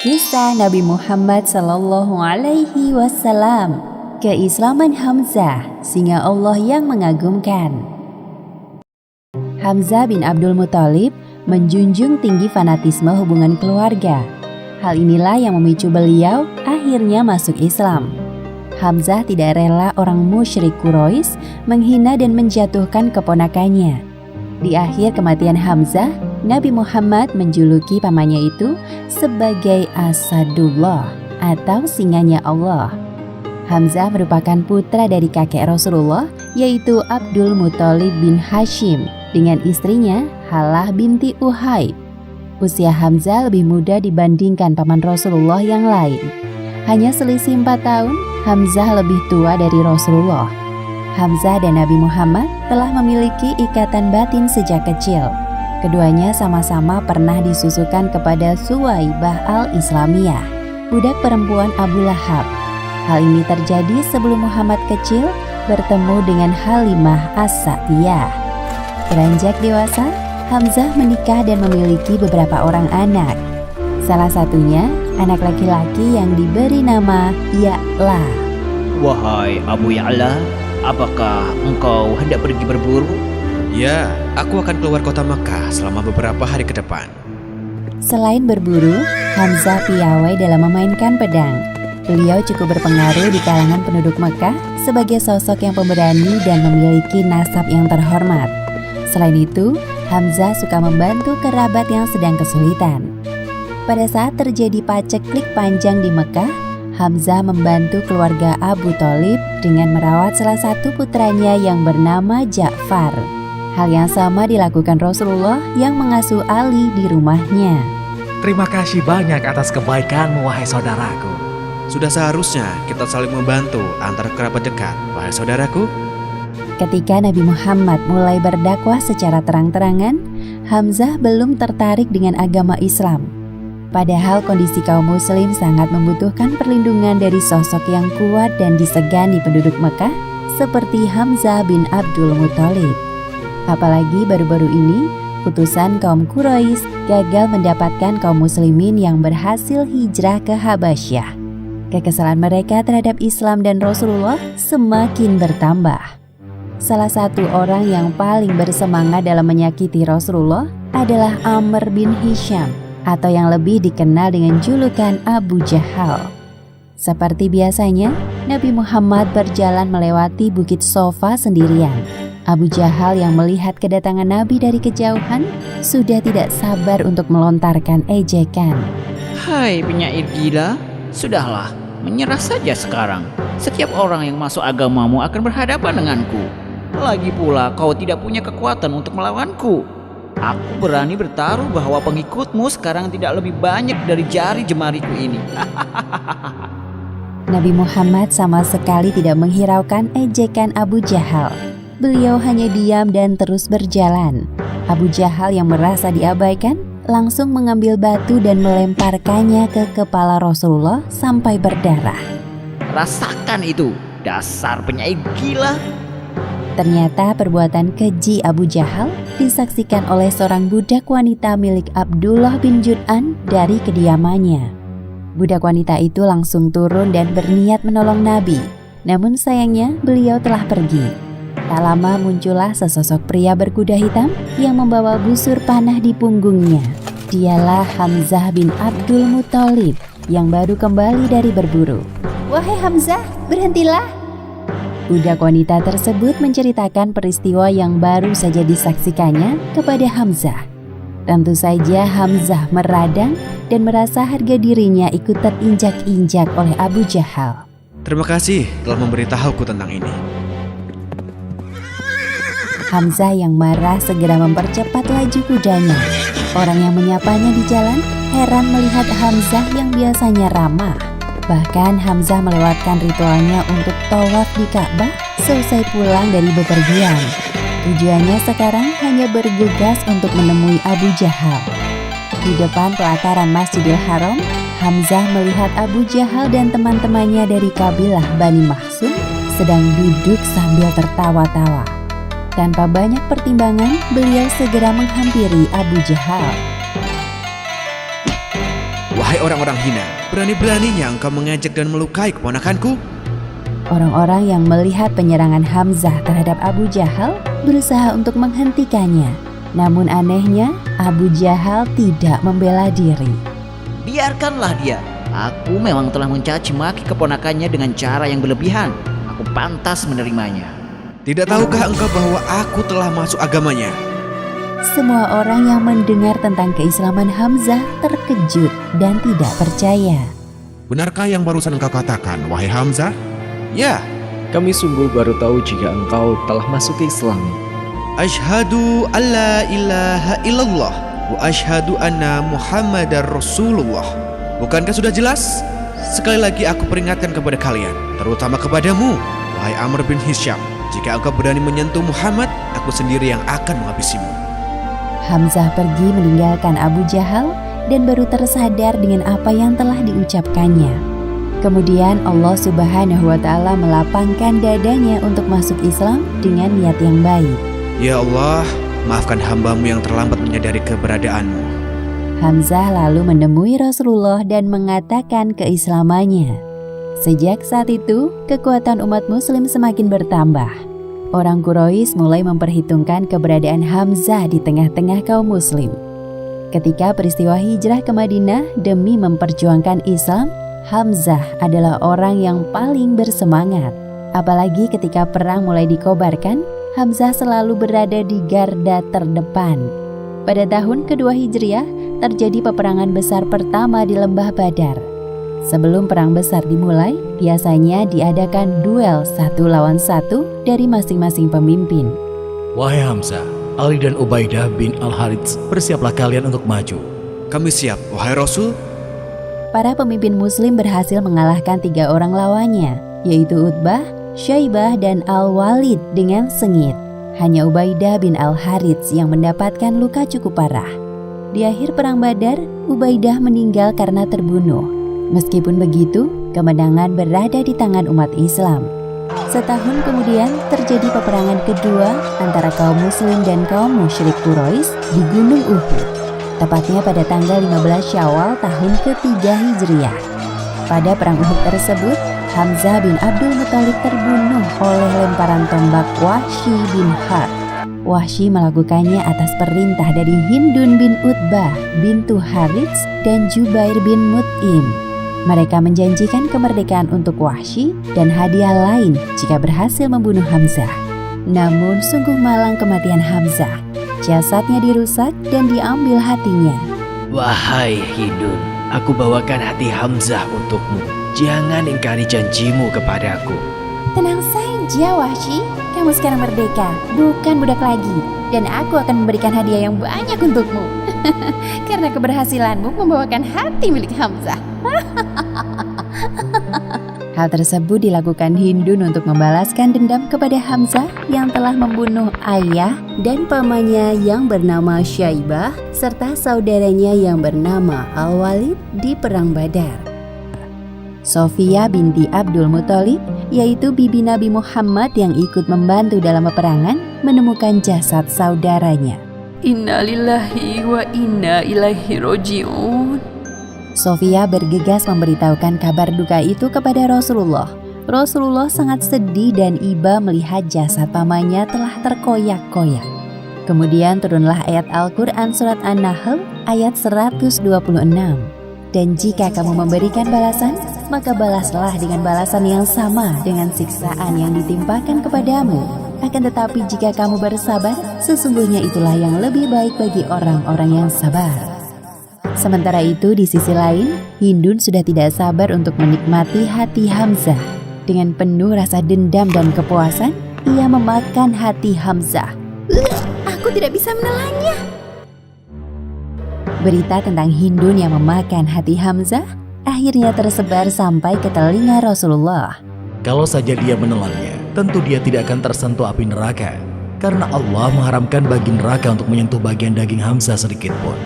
Kisah Nabi Muhammad Sallallahu Alaihi Wasallam, keislaman Hamzah, singa Allah yang mengagumkan. Hamzah bin Abdul Muthalib menjunjung tinggi fanatisme hubungan keluarga. Hal inilah yang memicu beliau akhirnya masuk Islam. Hamzah tidak rela orang musyrik Quraisy menghina dan menjatuhkan keponakannya. Di akhir kematian Hamzah, Nabi Muhammad menjuluki pamannya itu sebagai Asadullah atau singanya Allah. Hamzah merupakan putra dari kakek Rasulullah, yaitu Abdul Muthalib bin Hashim dengan istrinya Halah binti Uhaib. Usia Hamzah lebih muda dibandingkan paman Rasulullah yang lain. Hanya selisih 4 tahun, Hamzah lebih tua dari Rasulullah. Hamzah dan Nabi Muhammad telah memiliki ikatan batin sejak kecil. Keduanya sama-sama pernah disusukan kepada Suwaibah al-Islamiyah, budak perempuan Abu Lahab. Hal ini terjadi sebelum Muhammad kecil bertemu dengan Halimah As-Sa'diyah. Beranjak dewasa, Hamzah menikah dan memiliki beberapa orang anak. Salah satunya anak laki-laki yang diberi nama Ya'la. Wahai Abu Ya'la, apakah engkau hendak pergi berburu? Ya, aku akan keluar kota Makkah selama beberapa hari ke depan. Selain berburu, Hamzah piawai dalam memainkan pedang. Beliau cukup berpengaruh di kalangan penduduk Makkah sebagai sosok yang pemberani dan memiliki nasab yang terhormat. Selain itu, Hamzah suka membantu kerabat yang sedang kesulitan. Pada saat terjadi paceklik panjang di Mekah, Hamzah membantu keluarga Abu Thalib dengan merawat salah satu putranya yang bernama Ja'far. Hal yang sama dilakukan Rasulullah yang mengasuh Ali di rumahnya. Terima kasih banyak atas kebaikanmu, wahai saudaraku. Sudah seharusnya kita saling membantu antara kerabat dekat, wahai saudaraku. Ketika Nabi Muhammad mulai berdakwah secara terang-terangan, Hamzah belum tertarik dengan agama Islam. Padahal kondisi kaum muslim sangat membutuhkan perlindungan dari sosok yang kuat dan disegani penduduk Mekah seperti Hamzah bin Abdul Muthalib. Apalagi baru-baru ini, utusan kaum Quraisy gagal mendapatkan kaum muslimin yang berhasil hijrah ke Habasyah. Kekesalan mereka terhadap Islam dan Rasulullah semakin bertambah. Salah satu orang yang paling bersemangat dalam menyakiti Rasulullah adalah Amr bin Hisham, atau yang lebih dikenal dengan julukan Abu Jahal. Seperti biasanya, Nabi Muhammad berjalan melewati Bukit Sofa sendirian. Abu Jahal yang melihat kedatangan Nabi dari kejauhan sudah tidak sabar untuk melontarkan ejekan. Hai penyair gila, sudahlah, menyerah saja sekarang. Setiap orang yang masuk agamamu akan berhadapan denganku. Lagi pula kau tidak punya kekuatan untuk melawanku. Aku berani bertaruh bahwa pengikutmu sekarang tidak lebih banyak dari jari jemariku ini. Nabi Muhammad sama sekali tidak menghiraukan ejekan Abu Jahal. Beliau hanya diam dan terus berjalan. Abu Jahal yang merasa diabaikan langsung mengambil batu dan melemparkannya ke kepala Rasulullah sampai berdarah. Rasakan itu, dasar penyair gila. Ternyata perbuatan keji Abu Jahal disaksikan oleh seorang budak wanita milik Abdullah bin Jud'an dari kediamannya. Budak wanita itu langsung turun dan berniat menolong Nabi. Namun sayangnya beliau telah pergi. Tak lama muncullah sesosok pria berkuda hitam yang membawa busur panah di punggungnya. Dialah Hamzah bin Abdul Muthalib yang baru kembali dari berburu. "Wahai Hamzah, berhentilah!" Budak wanita tersebut menceritakan peristiwa yang baru saja disaksikannya kepada Hamzah. Tentu saja Hamzah meradang dan merasa harga dirinya ikut terinjak-injak oleh Abu Jahal. Terima kasih telah memberitahuku tentang ini. Hamzah yang marah segera mempercepat laju kudanya. Orang yang menyapanya di jalan heran melihat Hamzah yang biasanya ramah. Bahkan Hamzah melewatkan ritualnya untuk tawaf di Ka'bah selesai pulang dari bepergian. Tujuannya sekarang hanya bergegas untuk menemui Abu Jahal. Di depan pelataran Masjidil Haram, Hamzah melihat Abu Jahal dan teman-temannya dari kabilah Bani Makhzum sedang duduk sambil tertawa-tawa. Tanpa banyak pertimbangan, beliau segera menghampiri Abu Jahal. Wahai orang-orang hina, berani-beraninya engkau mengejek dan melukai keponakanku? Orang-orang yang melihat penyerangan Hamzah terhadap Abu Jahal berusaha untuk menghentikannya. Namun anehnya, Abu Jahal tidak membela diri. Biarkanlah dia. Aku memang telah mencaci maki keponakannya dengan cara yang berlebihan. Aku pantas menerimanya. Tidak tahukah engkau bahwa aku telah masuk agamanya? Semua orang yang mendengar tentang keislaman Hamzah terkejut dan tidak percaya. Benarkah yang barusan engkau katakan, wahai Hamzah? Ya, Kami sungguh baru tahu jika engkau telah masuk ke Islam. asyhadu alla ilaha illallah wa asyhadu anna Muhammadar Rasulullah. Bukankah sudah jelas? Sekali lagi aku peringatkan kepada kalian, terutama kepadamu, wahai Amr bin Hisham. Jika engkau berani menyentuh Muhammad, aku sendiri yang akan menghabisimu. Hamzah pergi meninggalkan Abu Jahal dan baru tersadar dengan apa yang telah diucapkannya. Kemudian Allah Subhanahu wa Ta'ala melapangkan dadanya untuk masuk Islam dengan niat yang baik. Ya Allah, maafkan hambamu yang terlambat menyadari keberadaanmu. Hamzah lalu menemui Rasulullah dan mengatakan keislamannya. Sejak saat itu, kekuatan umat muslim semakin bertambah. Orang Quraisy mulai memperhitungkan keberadaan Hamzah di tengah-tengah kaum muslim. Ketika peristiwa hijrah ke Madinah demi memperjuangkan Islam, Hamzah adalah orang yang paling bersemangat. Apalagi ketika perang mulai dikobarkan, Hamzah selalu berada di garda terdepan. Pada tahun kedua Hijriah, terjadi peperangan besar pertama di Lembah Badar. Sebelum perang besar dimulai, biasanya diadakan duel 1 lawan 1 dari masing-masing pemimpin. Wahai Hamzah, Ali dan Ubaidah bin Al-Harits, bersiaplah kalian untuk maju. Kami siap, wahai Rasul. Para pemimpin muslim berhasil mengalahkan 3 orang lawannya, yaitu Utbah, Syaibah, dan Al-Walid dengan sengit. Hanya Ubaidah bin Al-Harits yang mendapatkan luka cukup parah. Di akhir perang Badar, Ubaidah meninggal karena terbunuh. Meskipun begitu, kemenangan berada di tangan umat Islam. Setahun kemudian terjadi peperangan kedua antara kaum muslim dan kaum musyrik Quraisy di Gunung Uhud, tepatnya pada tanggal 15 Syawal tahun ketiga Hijriah. Pada perang Uhud tersebut, Hamzah bin Abdul Muthalib terbunuh oleh lemparan tombak Wahsy bin Harb. Wahsy melakukannya atas perintah dari Hindun bin Utbah bintu Harits dan Jubair bin Mut'im. Mereka menjanjikan kemerdekaan untuk Wahsy dan hadiah lain jika berhasil membunuh Hamzah. Namun sungguh malang kematian Hamzah. Jasadnya dirusak dan diambil hatinya. Wahai Hindun, aku bawakan hati Hamzah untukmu. Jangan ingkari janjimu kepadaku. Tenang saja Wahsy, kamu sekarang merdeka, bukan budak lagi. Dan aku akan memberikan hadiah yang banyak untukmu. Karena keberhasilanmu membawakan hati milik Hamzah. Hal tersebut dilakukan Hindun untuk membalaskan dendam kepada Hamzah yang telah membunuh ayah dan pamannya yang bernama Syaibah serta saudaranya yang bernama Al-Walid di Perang Badar. Sofia binti Abdul Muthalib, yaitu bibi Nabi Muhammad yang ikut membantu dalam peperangan, menemukan jasad saudaranya. Innalillahi wa inna ilaihi roji'un. Sofia bergegas memberitahukan kabar duka itu kepada Rasulullah. Rasulullah sangat sedih dan iba melihat jasad pamannya telah terkoyak-koyak. Kemudian turunlah ayat Al-Quran surat An-Nahl ayat 126. Dan jika kamu memberikan balasan, maka balaslah dengan balasan yang sama dengan siksaan yang ditimpakan kepadamu. Akan tetapi jika kamu bersabar, sesungguhnya itulah yang lebih baik bagi orang-orang yang sabar. Sementara itu di sisi lain, Hindun sudah tidak sabar untuk menikmati hati Hamzah. Dengan penuh rasa dendam dan kepuasan, ia memakan hati Hamzah. Aku tidak bisa menelannya. Berita tentang Hindun yang memakan hati Hamzah akhirnya tersebar sampai ke telinga Rasulullah. Kalau saja dia menelannya, tentu dia tidak akan tersentuh api neraka. Karena Allah mengharamkan bagi neraka untuk menyentuh bagian daging Hamzah sedikit pun.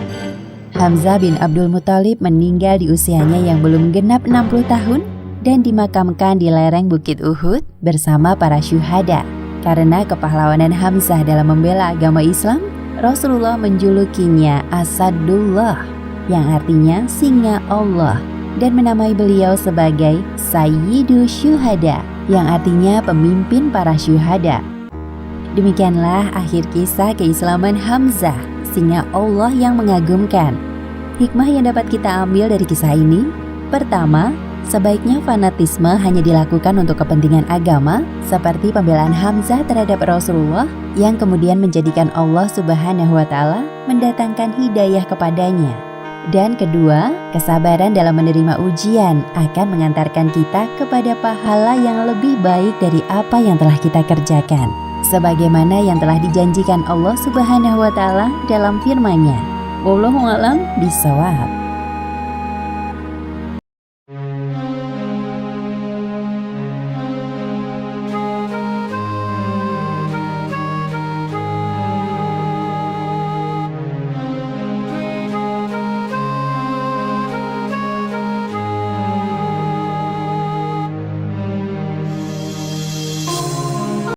Hamzah bin Abdul Muthalib meninggal di usianya yang belum genap 60 tahun dan dimakamkan di lereng Bukit Uhud bersama para syuhada. Karena kepahlawanan Hamzah dalam membela agama Islam, Rasulullah menjulukinya Asadullah, yang artinya singa Allah, dan menamai beliau sebagai Sayyidu Syuhada, yang artinya pemimpin para syuhada. Demikianlah akhir kisah keislaman Hamzah, singa Allah yang mengagumkan. Hikmah yang dapat kita ambil dari kisah ini: pertama, sebaiknya fanatisme hanya dilakukan untuk kepentingan agama, seperti pembelaan Hamzah terhadap Rasulullah yang kemudian menjadikan Allah Subhanahu wa Ta'ala mendatangkan hidayah kepadanya. Dan kedua, kesabaran dalam menerima ujian akan mengantarkan kita kepada pahala yang lebih baik dari apa yang telah kita kerjakan, sebagaimana yang telah dijanjikan Allah Subhanahu wa Ta'ala dalam firman-Nya. Wallahu a'lam bishawab.